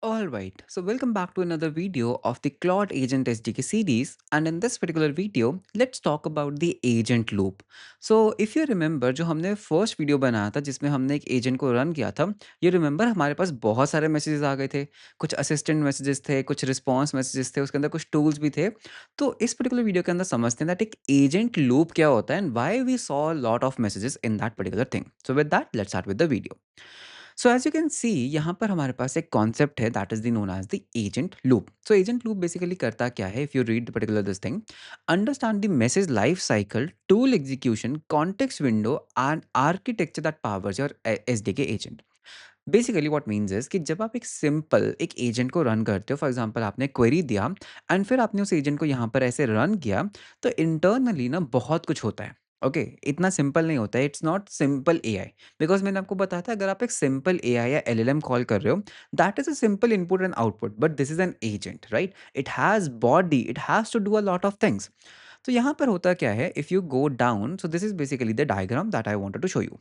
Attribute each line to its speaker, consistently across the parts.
Speaker 1: Alright, so welcome back to another video of the Claude Agent SDK series, and in this particular video, let's talk about the agent loop. So if you remember जो हमने first video बनाया था जिसमें हमने एक agent को run किया था, ये रिमेंबर हमारे पास बहुत सारे मैसेजेस आ गए थे, कुछ असिस्टेंट मैसेजेस थे, कुछ रिस्पॉन्स मैसेजेस थे, उसके अंदर कुछ टूल्स भी थे। तो इस पर्टिकुलर वीडियो के अंदर समझते हैं दैट एक एजेंट लूप क्या होता है and why we saw lot of messages in that particular thing. So with that let's start with the video. So as you can see यहाँ पर हमारे पास एक कॉन्सेप्ट है that is the known as the agent loop. So agent loop basically करता क्या है, if you read the particular this thing, understand the message life cycle, tool execution, context window and architecture that powers your SDK agent. Basically what means is कि जब आप एक simple एक agent को run करते हो, फॉर एग्जांपल आपने query दिया एंड फिर आपने उस एजेंट को यहाँ पर ऐसे रन किया, तो इंटरनली ना बहुत कुछ होता है। ओके इतना सिंपल नहीं होता है, it's not simple AI. Because मैंने आपको बताया था, अगर आप एक सिंपल एआई या एलएलएम कॉल कर रहे हो, that is a simple input and output, but this is an agent, right? It has body, it has to do a lot of things. तो यहाँ पर होता क्या है, if you go down, so this is basically the diagram that I wanted to show you.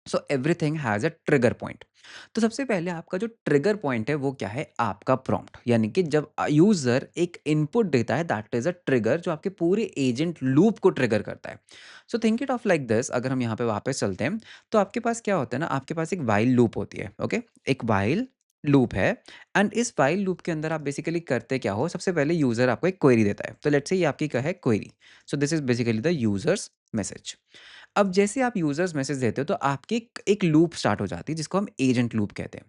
Speaker 1: So everything has a trigger point. तो सबसे पहले आपका जो ट्रिगर पॉइंट है वो क्या है, आपका प्रॉम्प्ट। यानी कि जब यूजर एक इनपुट देता है, दैट इज अ ट्रिगर जो आपके पूरे एजेंट लूप को ट्रिगर करता है। So think it of like this, अगर हम यहाँ पे वापस चलते हैं, तो आपके पास क्या होता है ना, आपके पास एक वाइल लूप होती है। ओके एक वाइल लूप है, एंड इस वाइल लूप के अंदर आप बेसिकली करते क्या हो, सबसे पहले यूजर आपको एक क्वेरी देता है। तो लेट्स से ये आपकी क्या है, query. So this is basically the users message. अब जैसे आप यूज़र्स मैसेज देते हो, तो आपकी एक लूप स्टार्ट हो जाती है जिसको हम एजेंट लूप कहते हैं।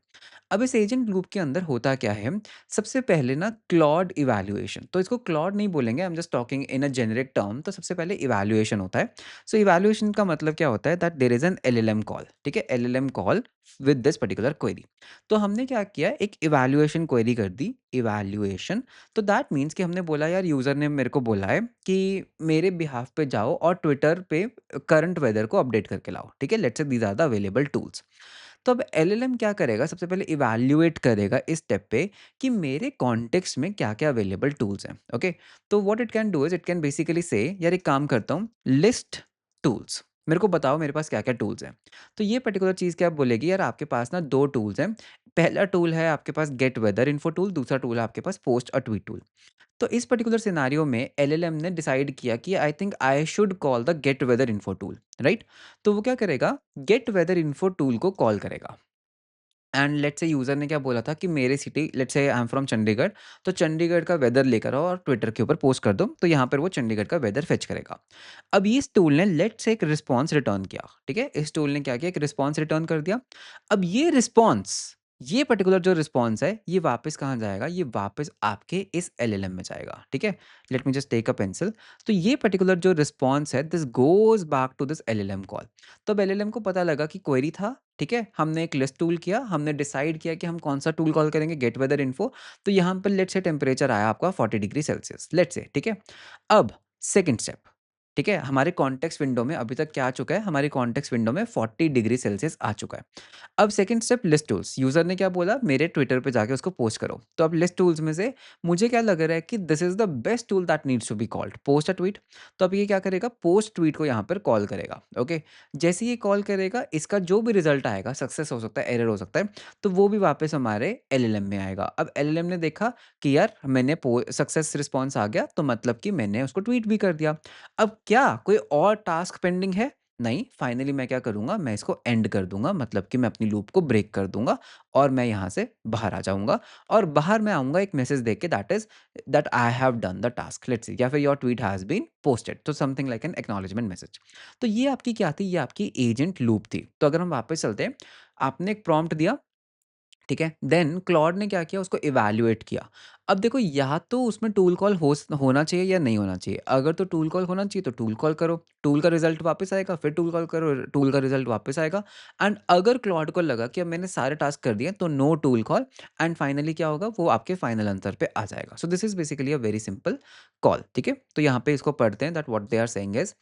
Speaker 1: अब इस एजेंट लूप के अंदर होता क्या है, सबसे पहले ना क्लॉड इवैल्यूएशन, तो इसको क्लॉड नहीं बोलेंगे, I am just talking in a generic term. तो सबसे पहले इवैल्यूएशन होता है। सो इवैल्यूएशन का मतलब क्या होता है, that there is an LLM call. ठीक है, LLM call with this particular query. तो हमने क्या किया, एक इवैल्यूएशन क्वेरी कर दी, इवैल्यूएशन। तो दैट मीन्स कि हमने बोला यार, यूज़र ने मेरे को बोला है कि मेरे बिहाफ पे जाओ और ट्विटर पे करंट वेदर को अपडेट करके लाओ। ठीक है, let's say these are the available tools. तो अब एलएलएम क्या करेगा, सबसे पहले इवैल्यूएट करेगा इस स्टेप पे कि मेरे कॉन्टेक्स्ट में क्या-क्या अवेलेबल टूल्स हैं। ओके, तो what it can do is, it can basically से यार एक काम करता हूँ, लिस्ट टूल्स, मेरे को बताओ मेरे पास क्या-क्या टूल्स हैं। तो ये पर्टिकुलर चीज़ क्या बोलेगी, यार आपके पास ना 2 टूल्स हैं। पहला टूल है आपके पास गेट वेदर इन्फो टूल, दूसरा टूल है आपके पास पोस्ट अ ट्वीट टूल। तो इस पर्टिकुलर सिनेरियो में एलएलएम ने डिसाइड किया कि I think I should call the get weather info tool, right? तो वो क्या करेगा, गेट वेदर इन्फो टूल को कॉल करेगा। एंड लेट्स से यूज़र ने क्या बोला था कि मेरे city, let's say I am from Chandigarh, तो चंडीगढ़ का वेदर लेकर आओ और ट्विटर के ऊपर पोस्ट कर दो, तो यहाँ पर वो चंडीगढ़ का वेदर फेच करेगा। अब ये इस टूल ने लेट्स से एक रिस्पॉन्स रिटर्न किया। ठीक है, इस टूल ने क्या किया, एक रिस्पॉन्स रिटर्न कर दिया। अब ये रिस्पॉन्स, ये पर्टिकुलर जो रिस्पॉन्स है, ये वापस कहाँ जाएगा, ये वापस आपके इस एलएलएम में जाएगा। ठीक है, let me just take a pencil. तो ये पर्टिकुलर जो रिस्पॉन्स है, this goes back to this LLM call. तो अब एलएलएम को पता लगा कि क्वेरी था। ठीक है, हमने एक लिस्ट टूल किया, हमने डिसाइड किया कि हम कौन सा टूल कॉल करेंगे, गेट वेदर इन्फो। तो यहाँ पर लेट्स से टेम्परेचर आया आपका 40 डिग्री सेल्सियस, लेट्स से। ठीक है, अब सेकंड स्टेप। ठीक है, हमारे कॉन्टेक्स्ट विंडो में अभी तक क्या आ चुका है, हमारी कॉन्टेक्स्ट विंडो में 40 डिग्री सेल्सियस आ चुका है। अब second step, list tools. User ने क्या बोला, मेरे ट्विटर पे जाके उसको पोस्ट करो। तो अब लिस्ट टूल्स में से मुझे क्या लग रहा है कि this is the best tool that needs to be called, post a tweet. तो अब ये क्या करेगा, पोस्ट ट्वीट को यहाँ पर कॉल करेगा। ओके, जैसे ये कॉल करेगा, इसका जो भी रिजल्ट आएगा, सक्सेस हो सकता है, एरर हो सकता है, तो वो भी वापस हमारे एलएलएम में आएगा। अब एलएलएम ने देखा कि यार मैंने सक्सेस रिस्पॉन्स आ गया, तो मतलब कि मैंने उसको ट्वीट भी कर दिया। अब क्या कोई और टास्क पेंडिंग है? नहीं, फाइनली मैं क्या करूँगा, मैं इसको एंड कर दूँगा, मतलब कि मैं अपनी लूप को ब्रेक कर दूँगा और मैं यहाँ से बाहर आ जाऊँगा, और बाहर मैं आऊँगा एक मैसेज देख के, that is that I have done the task, let's see, या फिर your tweet has been posted, तो something like an acknowledgement message. तो ये आपकी क्या थी, ये आपकी एजेंट लूप थी। तो अगर हम वापस चलते हैं, आपने एक प्रॉम्प्ट दिया। ठीक है, देन क्लॉड ने क्या किया, उसको इवैल्यूएट किया। अब देखो, या तो उसमें टूल कॉल होना चाहिए या नहीं होना चाहिए। अगर तो टूल कॉल होना चाहिए तो टूल कॉल करो, टूल का रिजल्ट वापस आएगा, फिर टूल कॉल करो, टूल का रिजल्ट वापस आएगा। एंड अगर क्लॉड को लगा कि अब मैंने सारे टास्क कर दिए, तो no tool call, and finally क्या होगा, वो आपके फाइनल आंसर पे आ जाएगा। So this is basically a very simple call. ठीक है, तो यहाँ पे इसको पढ़ते हैं, that what they are saying is,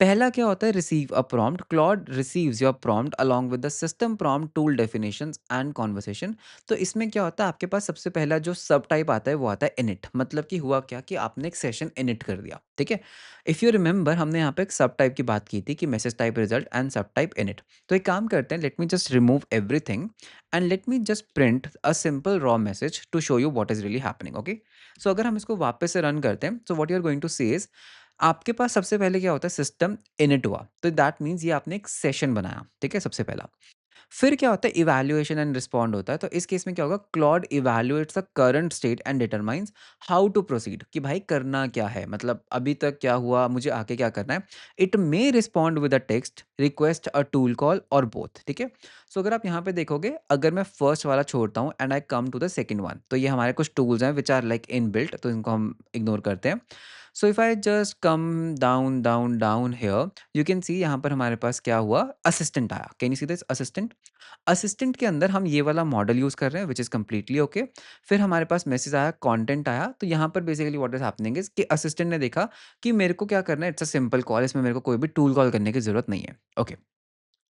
Speaker 1: पहला क्या होता है, receive a prompt. Claude receives your prompt along with the system prompt, tool definitions and conversation. तो इसमें क्या होता है, आपके पास सबसे पहला जो सब टाइप आता है वो आता है इनिट। मतलब कि हुआ क्या कि आपने एक सेशन इनिट कर दिया, ठीक है। इफ़ यू रिमेंबर हमने यहाँ पे एक सब टाइप की बात की थी कि message type result and sub type init. तो एक काम करते हैं, let me just remove everything and let me just print a simple raw message to show you what is really happening. Okay, so अगर हम इसको वापस से रन करते हैं, so what you are going to see is, आपके पास सबसे पहले क्या होता है, सिस्टम इनिट हुआ, तो दैट मीन्स ये आपने एक सेशन बनाया, ठीक है, सबसे पहला। फिर क्या होता है, इवैल्यूएशन एंड रिस्पॉन्ड होता है। तो इस केस में क्या होगा, Claude evaluates the current state and determines how to proceed, कि भाई करना क्या है, मतलब अभी तक क्या हुआ, मुझे आगे क्या करना है। It may respond with a text request, a tool call और बोथ, ठीक है। सो अगर आप यहाँ पे देखोगे, अगर मैं फर्स्ट वाला छोड़ता हूँ and I come to the second one, तो ये हमारे कुछ टूल्स हैं which are like in built, तो इनको हम इग्नोर करते हैं। So if I just come down down down here, you can see यहाँ पर हमारे पास क्या हुआ, असिस्टेंट आया। Can you see this assistant? Assistant के अंदर हम ये वाला मॉडल यूज़ कर रहे हैं, विच इज़ कंप्लीटली ओके। फिर हमारे पास मैसेज आया, कंटेंट आया, तो यहाँ पर basically what is happening is कि असिस्टेंट ने देखा कि मेरे को क्या करना है, इट्स अ सिंपल कॉल, इसमें मेरे को कोई भी टूल कॉल करने की ज़रूरत नहीं है। ओके,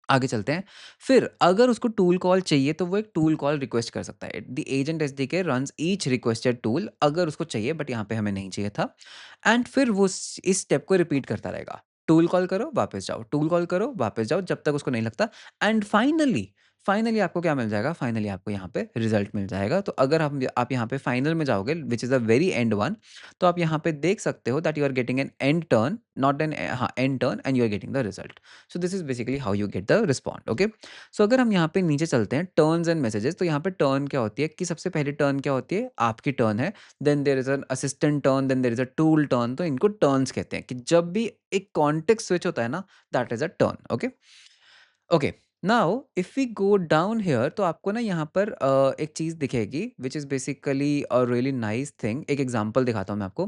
Speaker 1: आगे चलते हैं। फिर अगर उसको टूल कॉल चाहिए तो वो एक टूल कॉल रिक्वेस्ट कर सकता है। The agent SDK runs each requested tool, अगर उसको चाहिए, बट यहाँ पे हमें नहीं चाहिए था। एंड फिर वो इस स्टेप को रिपीट करता रहेगा, टूल कॉल करो वापस जाओ, टूल कॉल करो वापस जाओ, जब तक उसको नहीं लगता। एंड फाइनली, फाइनली आपको क्या मिल जाएगा, फाइनली आपको यहाँ पे रिजल्ट मिल जाएगा। तो अगर आप यहाँ पे फाइनल में जाओगे, which is the very end one, तो आप यहाँ पे देख सकते हो that you are getting an end turn, not an, हाँ, end turn, and you are getting the result. So this is basically how you get the respond. Okay, so अगर हम यहाँ पे नीचे चलते हैं, टर्न्स एंड मैसेजेस, तो यहाँ पे टर्न क्या होती है कि सबसे पहली टर्न क्या होती है, आपकी टर्न है। Then there is an assistant turn, then there is a tool turn. तो इनको टर्न्स कहते हैं कि जब भी एक कॉन्टेक्स्ट स्विच होता है ना, that is a turn. Okay, okay, now if we go down here, तो आपको ना यहाँ पर एक चीज़ दिखेगी which is basically a really nice thing. एक एग्जांपल दिखाता हूँ मैं आपको।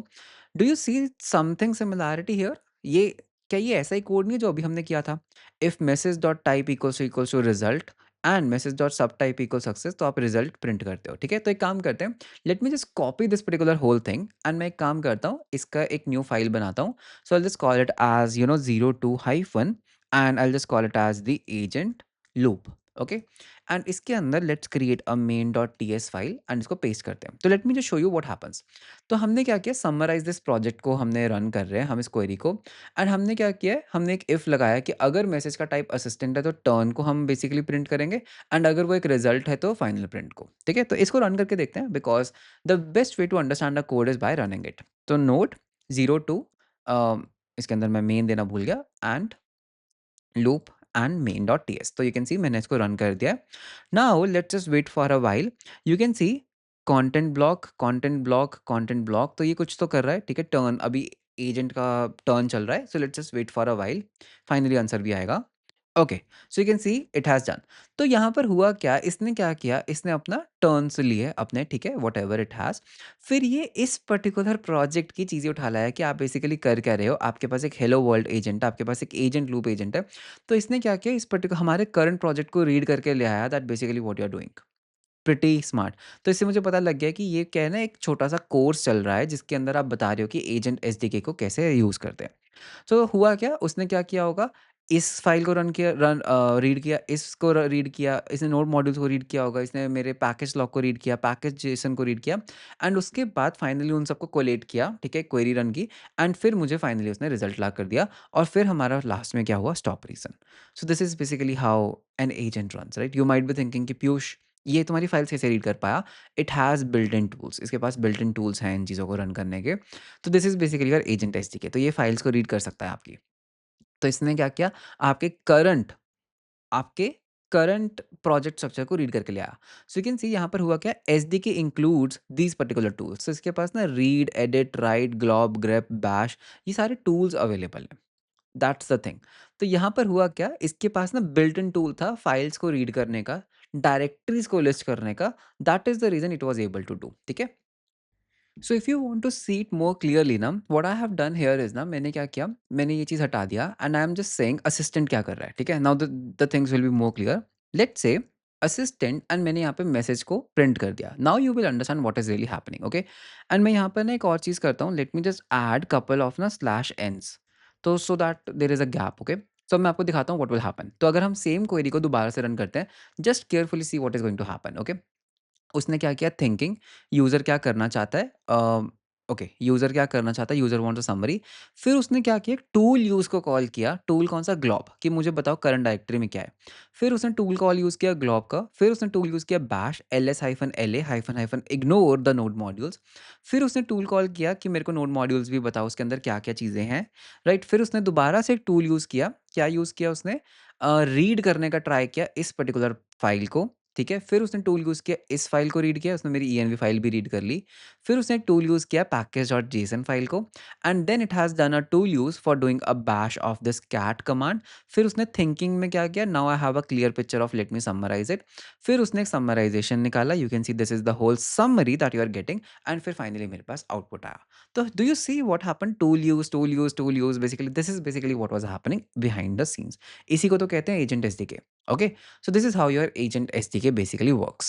Speaker 1: Do you see something similarity here? ये क्या ये ऐसा ही कोड नहीं है जो अभी हमने किया था? If message dot type equals to result and message dot subtype equal success, तो आप रिजल्ट प्रिंट करते हो, ठीक है। तो एक काम करते हैं, let me just copy this particular whole thing and मैं एक काम करता हूँ, इसका एक न्यू फाइल बनाता हूँ। So I just call it as 02 - and I'll just call it as the agent loop. Okay, and इसके अंदर let's create a main.ts file and इसको पेस्ट करते हैं। तो late me just show you what happens. तो हमने क्या किया, समराइज दिस प्रोजेक्ट को हमने रन कर रहे हैं हम इस क्वेरी को। एंड हमने क्या किया है, हमने एक इफ लगाया कि अगर मैसेज का टाइप असिस्टेंट है तो टर्न को हम बेसिकली प्रिंट करेंगे, एंड अगर वो एक रिजल्ट है तो फाइनल प्रिंट को, ठीक है। तो इसको रन करके देखते हैं, because the best way to understand a code is by running it. तो नोट 02, इसके अंदर मैं मेन देना भूल गया, एंड loop and main.ts, तो you can see मैंने इसको रन कर दिया है। Now let's just wait for a while. You can see content block, content block, content block, तो ये कुछ तो कर रहा है, ठीक है। टर्न अभी एजेंट का टर्न चल रहा है, so let's just wait for a while, finally answer भी आएगा। Okay, so you can see it has done. तो यहाँ पर हुआ क्या, इसने क्या किया, इसने अपना टर्न्स लिए अपने, ठीक है, व्हाटएवर इट हैज़। फिर ये इस पर्टिकुलर प्रोजेक्ट की चीज़ें उठा लाया कि आप बेसिकली कर क्या रहे हो। आपके पास एक हेलो वर्ल्ड एजेंट है, आपके पास एक एजेंट लूप एजेंट है। तो इसने क्या किया, इस पर्टिकुलर हमारे करंट प्रोजेक्ट को रीड करके ले आया, that basically what you are doing. Pretty smart. तो इससे मुझे पता लग गया कि ये क्या है ना, एक छोटा-सा कोर्स चल रहा है जिसके अंदर आप बता रहे हो कि एजेंट एसडीके को कैसे यूज़ करते हैं। तो हुआ क्या, उसने क्या किया होगा, इस फ़ाइल को रीड किया, इसको रीड किया, इसने नोड मॉड्यूल्स को रीड किया होगा, इसने मेरे पैकेज लॉग को रीड किया, पैकेज जेसन को रीड किया, एंड उसके बाद फाइनली उन सबको कोलेट किया, ठीक है, क्वेरी रन की, एंड फिर मुझे फाइनली उसने रिजल्ट ला कर दिया। और फिर हमारा लास्ट में क्या हुआ, stop reason. So this is basically how an agent runs, right? You might be thinking कि पीयूष, ये तुम्हारी फाइल कैसे रीड कर पाया? It has built in tools, इसके पास बिल्ट इन टूल्स हैं इन चीज़ों को रन करने के। तो this is basically your agent SDK, तो ये फाइल्स को रीड कर सकता है आपकी। तो इसने क्या किया, आपके करंट आपके करंट प्रोजेक्ट स्ट्रक्चर को रीड करके ले आया। सो यू कैन सी यहाँ पर हुआ क्या, SDK includes these particular tools. तो इसके पास ना read, edit, write, glob, grep, bash, ये सारे टूल्स अवेलेबल हैं। That's the thing. तो यहाँ पर हुआ क्या, इसके पास ना बिल्ट इन टूल था फाइल्स को रीड करने का, डायरेक्टरीज को लिस्ट करने का। That is the reason it was able to do, ठीक है। So if you want to see it more clearly ना, what I have done here is ना, मैंने क्या किया, मैंने ये चीज़ हटा दिया and I am just saying assistant क्या कर रहा है, ठीक है। Now the things will be more clear. Let's say assistant, and मैंने यहाँ पे मैसेज को प्रिंट कर दिया। Now you will understand what is really happening, okay. And मैं यहाँ पर ना एक और चीज़ करता हूँ, late me just add couple of ना स्लैश एंड्स। तो so that there is a gap, okay? So मैं आपको दिखाता हूँ व्हाट विल हैपन। तो अगर हम सेम क्वेरी को दोबारा से रन करते हैं, just carefully see what is going to happen, okay? उसने क्या किया, थिंकिंग, यूज़र क्या करना चाहता है, ओके, यूज़र क्या करना चाहता है, यूज़र वांट्स अ समरी। फिर उसने क्या किया, टूल यूज़ को कॉल किया, टूल कौन सा, ग्लॉब, कि मुझे बताओ करंट डायरेक्टरी में क्या है। फिर उसने टूल कॉल यूज़ किया ग्लॉब का, फिर उसने टूल यूज़ किया bash ls hyphen la hyphen hyphen ignore the node modules. फिर उसने टूल कॉल किया कि मेरे को नोड मॉड्यूल्स भी बताओ, उसके अंदर क्या क्या चीज़ें हैं, राइट? फिर उसने दोबारा से एक टूल यूज़ किया, क्या यूज़ किया उसने, रीड करने का ट्राई किया इस पर्टिकुलर फाइल को, ठीक है? फिर उसने टूल यूज़ किया, इस फाइल को रीड किया, उसने मेरी env फाइल भी रीड कर ली। फिर उसने एक टूल यूज़ किया package.json फाइल को, and then it has done a tool use for doing a bash of this cat command. फिर उसने थिंकिंग में क्या किया, now I have a clear picture of, let me summarize it. फिर उसने एक समराइज़ेशन निकाला, you can see this is the whole summary that you are getting, and फिर फाइनली मेरे पास आउटपुट आया। तो do you see what happened, tool use, tool use, tool use, basically this is basically what was happening behind the scenes. इसी को तो कहते हैं agent SDK, okay? So this is how your agent SDK basically works.